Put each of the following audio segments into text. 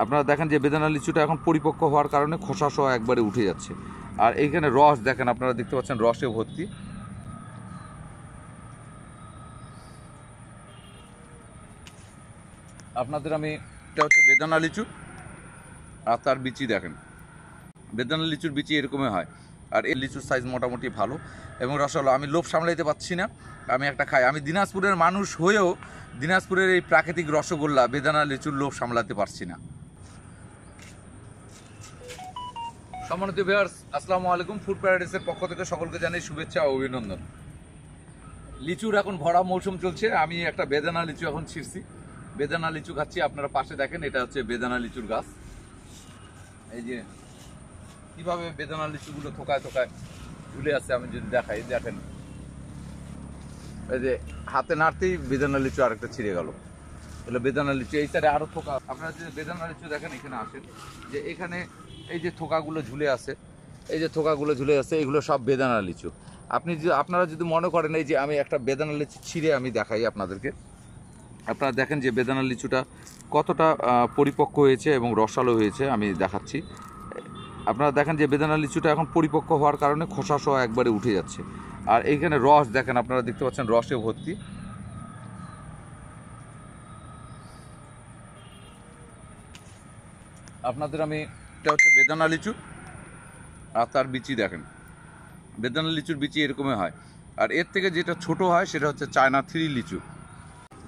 আপনারা দেখেন যে বেদানা লিচুটা এখন পরিপক্ক হওয়ার কারণে খোসা সহ একবারে উঠে যাচ্ছে। আর এইখানে রস দেখেন, আপনারা দেখতে পাচ্ছেন রসে ভর্তি। আপনাদের আমি, এটা হচ্ছে বেদানা লিচু, আর তার বিচি দেখেন। বেদানা লিচুর বিচি এরকমই হয়, আর এই লিচুর সাইজ মোটামুটি ভালো এবং রসালো। আমি লোভ সামলাইতে পারছি না, আমি একটা খাই। আমি দিনাজপুরের মানুষ হয়েও দিনাজপুরের এই প্রাকৃতিক রসগোল্লা বেদানা লিচুর লোভ সামলাতে পারছি না। সম্মানিত ভিউয়ার্স, আসসালামু আলাইকুম। ফুড প্যারাডাইসের পক্ষ থেকে সকলকে জানাই শুভেচ্ছা ও অভিনন্দন। লিচুর এখন ভরা মৌসুম চলছে। আমি একটা বেদানা লিচু এখন ছিঁড়ছি, বেদানা লিচু খাচ্ছি। আপনারা পাশে দেখেন, এটা হচ্ছে বেদানা লিচুর গাছ। এই যে কিভাবে বেদানা লিচুগুলো থোকায় থোকায় ঝুলে আছে, আমি যদি দেখাই, দেখেন এই যে হাতে নাড়তেই বেদানা লিচু আরেকটা ছিঁড়ে গেল। এগুলো বেদানা লিচু। এই সাইডে আরো থোকা, আপনারা যদি বেদানা লিচু দেখেন, এখানে আসেন, যে এখানে এই যে থোকাগুলো ঝুলে আছে, এই যে থোকাগুলো ঝুলে আছে, এগুলো সব বেদানা লিচু। আপনারা যদি মনে করেন, এই যে আমি একটা বেদানা লিচু ছিঁড়ে আমি দেখাই আপনাদেরকে। আপনারা দেখেন যে বেদানা লিচুটা কতটা পরিপক্ক হয়েছে এবং রসালো হয়েছে, আমি দেখাচ্ছি। আপনারা দেখেন যে বেদানা লিচুটা এখন পরিপক্ক হওয়ার কারণে খোসা সহ একবারে উঠে যাচ্ছে। আর এইখানে রস দেখেন, আপনারা দেখতে পাচ্ছেন রসে ভর্তি। আপনাদের আমি, এটা হচ্ছে বেদানা লিচু, আর তার বিচি দেখেন। বেদানা লিচুর বিচি এরকমই হয়, আর এর থেকে যেটা ছোট হয় সেটা হচ্ছে চায়না 3 লিচু।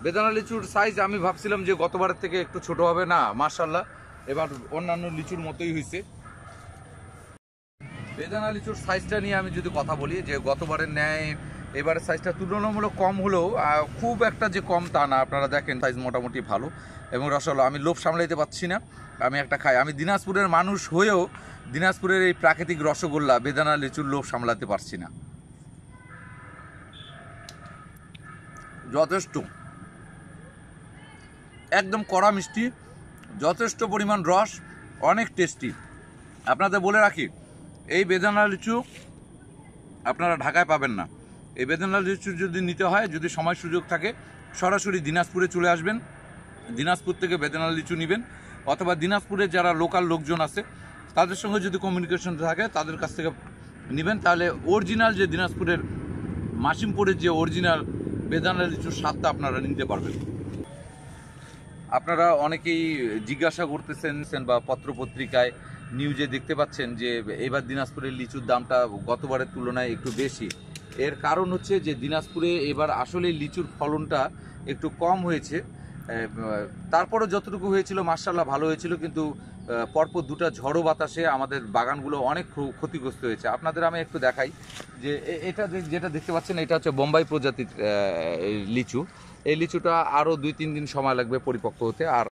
বেদানা লিচুর সাইজ আমি ভাবছিলাম যে গতবারের থেকে একটু ছোট হবে, না মাশাআল্লাহ এবার অন্যান্য লিচুর মতোই হয়েছে। বেদানা লিচুর সাইজটা নিয়ে আমি যদি কথা বলি, যে গতবারের ন্যায় এবারের সাইজটা তুলনামূলক কম হলেও খুব একটা যে কম তা না। আপনারা দেখেন সাইজ মোটামুটি ভালো এবং রসালো। আমি লোভ সামলাইতে পারছি না, আমি একটা খাই। আমি দিনাজপুরের মানুষ হয়েও দিনাজপুরের এই প্রাকৃতিক রসগোল্লা বেদানা লিচুর লোভ সামলাতে পারছি না। যথেষ্ট, একদম কড়া মিষ্টি, যথেষ্ট পরিমাণ রস, অনেক টেস্টি। আপনাদের বলে রাখি, এই বেদানা লিচু আপনারা ঢাকায় পাবেন না। এই বেদানা লিচু যদি নিতে হয়, যদি সময় সুযোগ থাকে, সরাসরি দিনাজপুরে চলে আসবেন, দিনাজপুর থেকে বেদানা লিচু নেবেন, অথবা দিনাজপুরে যারা লোকাল লোকজন আছে তাদের সঙ্গে যদি কমিউনিকেশন থাকে তাদের কাছ থেকে নেবেন। তাহলে অরিজিনাল যে দিনাজপুরের মাসিমপুরের যে অরিজিনাল বেদানা লিচুর স্বাদটা আপনারা নিতে পারবেন। আপনারা অনেকেই জিজ্ঞাসা করতেছেন বা পত্রপত্রিকায় নিউজে দেখতে পাচ্ছেন যে এবার দিনাজপুরের লিচুর দামটা গতবারের তুলনায় একটু বেশি। এর কারণ হচ্ছে যে দিনাজপুরে এবার আসলে লিচুর ফলনটা একটু কম হয়েছে। তারপরে যতটুকু হয়েছিল মাশাআল্লাহ ভালো হয়েছিল, কিন্তু পরপর দুটো ঝড়ো বাতাসে আমাদের বাগানগুলো অনেক ক্ষতিগ্রস্ত হয়েছে। আপনাদের আমি একটু দেখাই, যে এটা যেটা দেখতে পাচ্ছেন, এটা হচ্ছে বোম্বাই প্রজাতির লিচু। এই লিচুটা আরও 2-3 দিন সময় লাগবে পরিপক্ক হতে। আর